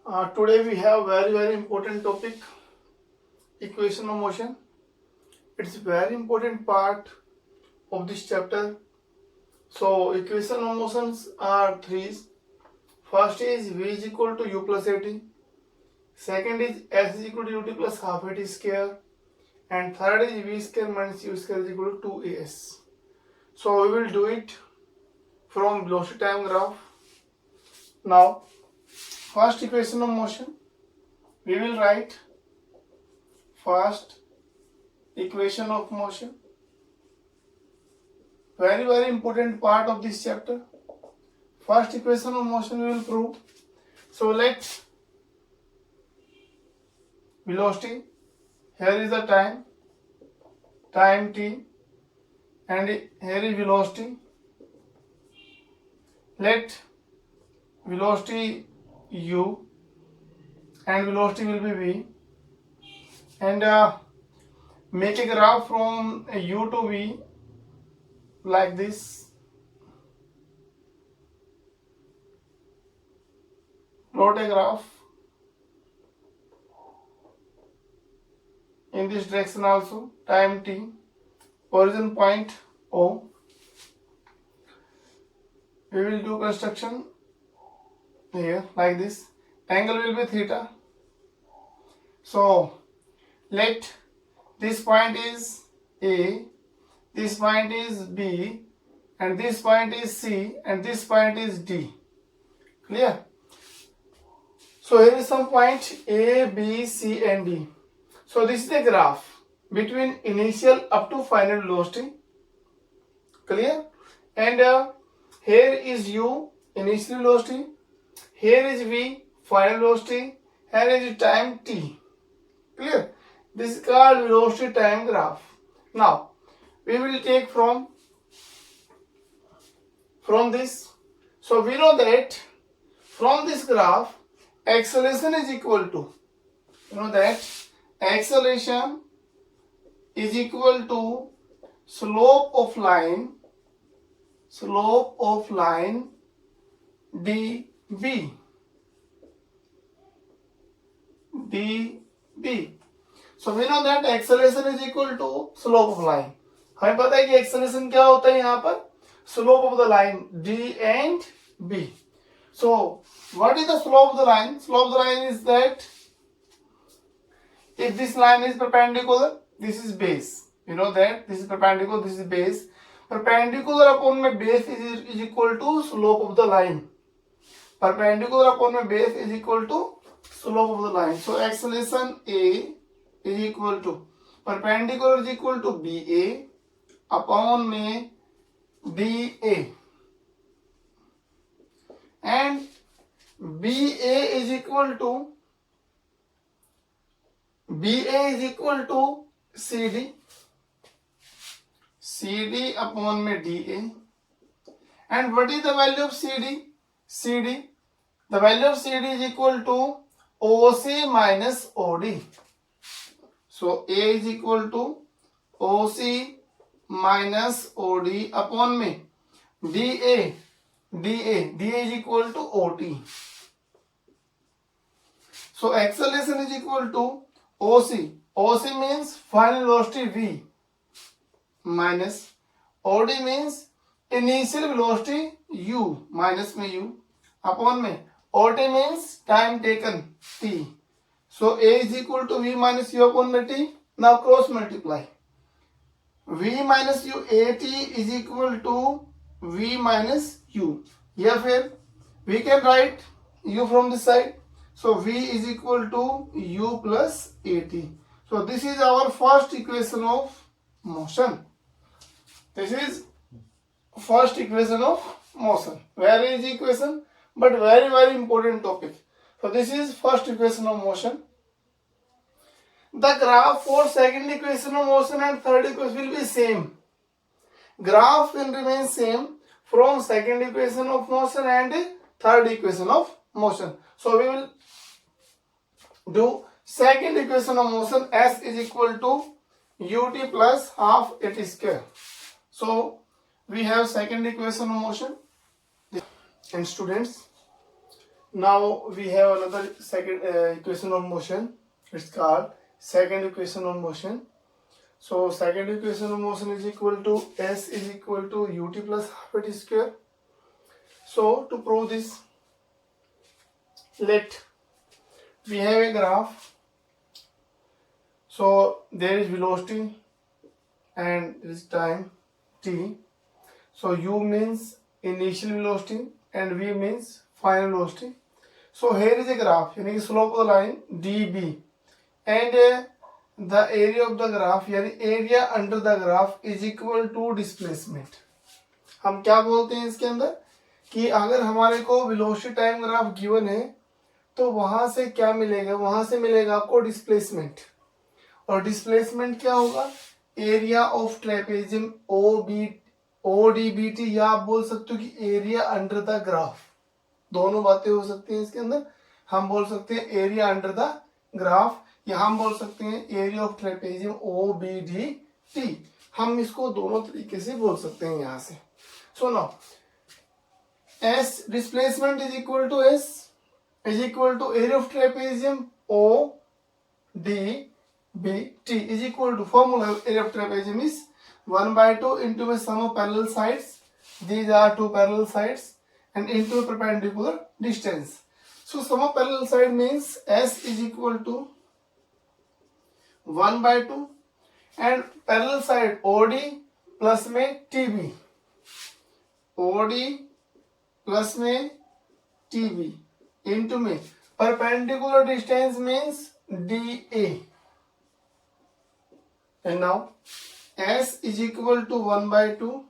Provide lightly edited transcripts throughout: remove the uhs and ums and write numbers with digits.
Today we have very important topic, equation of motion. It's a very important part of this chapter. So equation of motions are three. First is v is equal to u plus at. Second is s is equal to ut plus half at square. And third is v square minus u square is equal to 2as. So we will do it from velocity time graph. Now first equation of motion, we will write first equation of motion, very important part of this chapter. First equation of motion we will prove. So let velocity, here is the time t, and here is velocity. Let velocity u and velocity will be v, and make a graph from u to v like this. Plot a graph in this direction also, time t, origin point O. We will do construction here like this. Angle will be theta. So let this point is A, this point is B, and this point is C, and this point is D. Clear? So here is some point A, B, C and D. So this is the graph between initial up to final velocity. Clear? And here is U, initial velocity. Here is V, final velocity. Here is time t. Clear? This is called velocity time graph. Now we will take from this. So we know that from this graph acceleration is equal to, acceleration is equal to slope of line dB. So we know that acceleration is equal to slope of line. हमें पता है कि acceleration क्या होता है यहाँ पर, slope of the line d and b. So what is the slope of the line? Slope of the line is that if this line is perpendicular, this is base. You know that this is perpendicular, this is base. Perpendicular upon my base is equal to slope of the line. Perpendicular upon my base is equal to slope of the line. So acceleration A is equal to, perpendicular is equal to BA upon में DA, and BA is equal to CD upon में DA. And what is the value of CD? The value of CD is equal to OC minus OD. So A is equal to OC minus OD upon में DA is equal to OT. So acceleration is equal to OC means final velocity V minus OD means initial velocity U, minus में U upon में OT means time taken T. So A is equal to V minus U upon में T. Now cross multiply. V minus U AT is equal to V minus U. या फिर we can write U from this side. So V is equal to U plus AT. So this is our first equation of motion. This is first equation of motion. Very easy equation, but very important topic. So this is first equation of motion. The graph for second equation of motion and third equation will be same. Graph will remain same from second equation of motion and third equation of motion. So we will do second equation of motion. S is equal to ut plus half at square. So we have second equation of motion. And students, now we have another second equation of motion. It's called second equation of motion. So second equation of motion is equal to S is equal to ut plus half at square. So to prove this, let we have a graph. So there is velocity and there is time t. So u means initial velocity and v means final velocity. So here is a graph, यानी कि slope of the line db, and the area of the graph यानी area under the graph is equal to displacement. हम क्या बोलते हैं इसके अंदर कि अगर हमारे को velocity time graph given है तो वहां से क्या मिलेगा, वहां से मिलेगा आपको डिस्प्लेसमेंट, और डिस्प्लेसमेंट क्या होगा, एरिया ऑफ ट्रेपेजियम ODBT, या आप बोल सकते हो कि एरिया अंडर द ग्राफ, दोनों बातें हो सकती हैं इसके अंदर. हम बोल सकते हैं एरिया अंडर द ग्राफ, या हम बोल सकते हैं एरिया ऑफ ट्रेपेजियम OBDT. हम इसको दोनों तरीके से बोल सकते हैं यहाँ से. So now S displacement is equal to S is equal to area of trapezium ODBT is equal to, formula area of trapezium is 1 by 2 into the sum of parallel sides. These are two parallel sides and into a perpendicular distance. So sum of parallel side means S is equal to 1 by 2 and parallel side OD plus में TB, OD plus में TB into में perpendicular distance means DA, and now S is equal to 1 by 2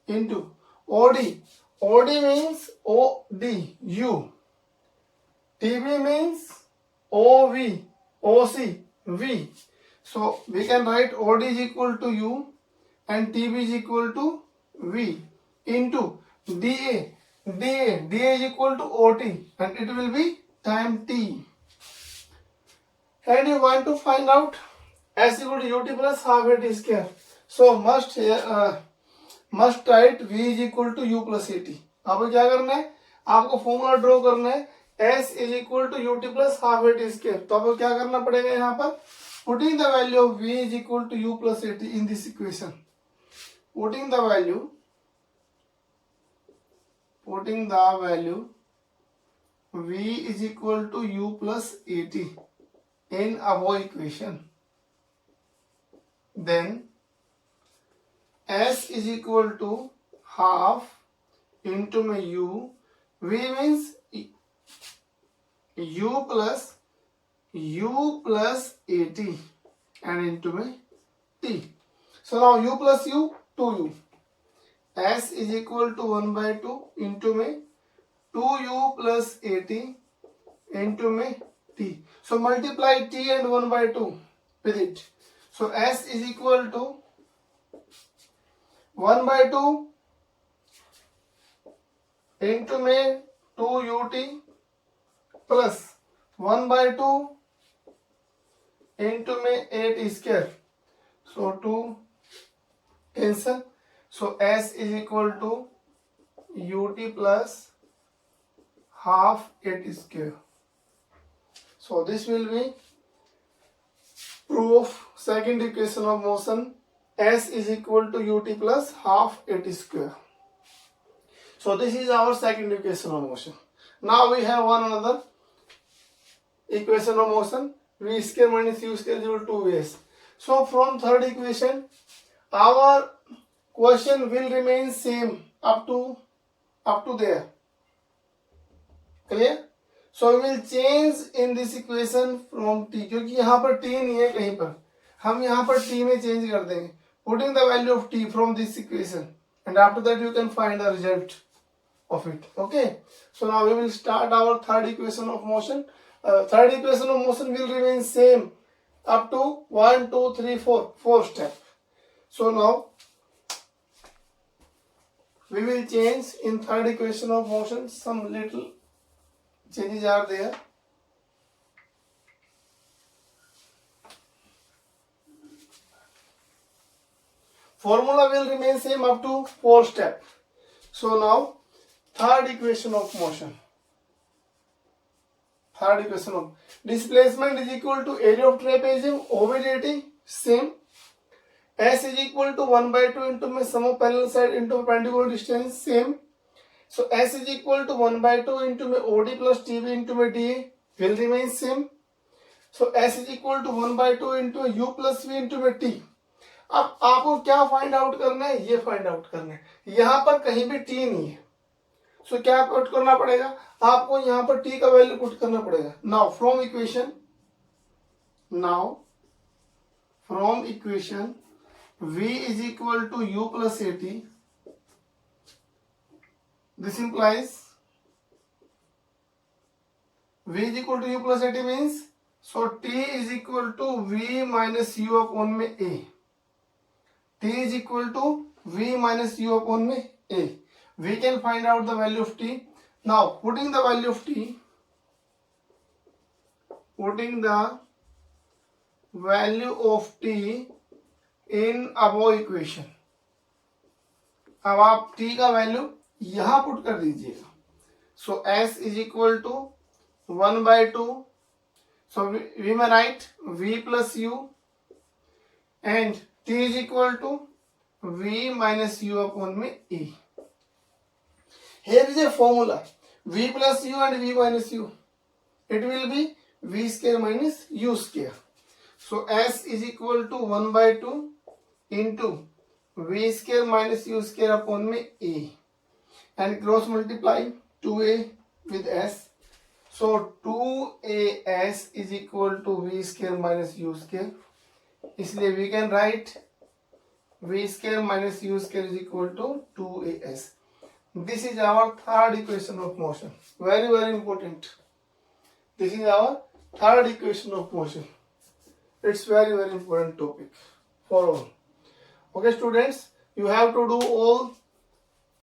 into OD. OD means ODU, TB means OV, OC, V. So we can write OD is equal to U and TB is equal to V into DA. DA is equal to OT and it will be time t. And you want to find out S equal to ut plus half at square. So must write V is equal to U plus AT. आपको क्या करना है, आपको formula draw करना है S is equal to ut plus half at square. तो आपको क्या करना पड़ेगा यहाँ पर, putting the value of V is equal to U plus AT in this equation. Putting the value V is equal to U plus AT in above equation, then S is equal to half into my U, V means U plus AT and into my T. So now U plus U, 2U. S is equal to 1 by 2 into में 2U plus AT into में T. So multiply T and 1 by 2 with it. So S is equal to 1 by 2 into में 2UT plus 1 by 2 into में 8 square. So 2 cancel. So S is equal to ut plus half 8 square. So this will be proof second equation of motion. S is equal to ut plus half 8 square. So this is our second equation of motion. Now we have one another equation of motion. V square minus U square is equal to 2s. So from third equation, our question will remain same up to there. Clear? So we will change in this equation from t, क्योंकि यहाँ पर t नहीं है कहीं पर, हम यहाँ पर t में change कर देंगे, putting the value of t from this equation, and after that you can find the result of it. Okay, so now we will start our third equation of motion. Third equation of motion will remain same up to 1 2 3 4 step. So now we will change in third equation of motion. Some little changes are there. Formula will remain same up to 4 steps. So now third equation of motion. third equation of displacement is equal to area of trapezium, OBDT, same. S is equal to 1 by 2 into my sum of parallel side into perpendicular distance, same. So S is equal to 1 by 2 into my OD plus TB into my DA will remain same. So S is equal to 1 by 2 into U plus V into my T. अब आपको क्या find out करना है, ये find out करना है. यहाँ पर कहीं भी T नहीं है, सो क्या पुट करना पड़ेगा आपको, यहाँ पर T का वैल्यू पुट करना पड़ेगा. Now from equation V is equal to U plus AT. This implies V is equal to U plus AT means, so T is equal to V minus U upon में A. T is equal to V minus U upon में A. We can find out the value of T. Now putting the value of T in above equation. अब आप T का value यहां put कर दीजिएगा. So S is equal to 1 by 2. So we may write V plus U and T is equal to V minus U upon में E. Here is a formula, V plus U and V minus U. It will be V square minus U square. So S is equal to 1 by 2 into V square minus U square upon में A. And cross multiply 2A with S. So 2AS is equal to V square minus U square. इसलिए we can write V square minus U square is equal to 2AS. This is our third equation of motion. Very, very important. This is our third equation of motion. It's very, very important topic for all. Okay, students, you have to do all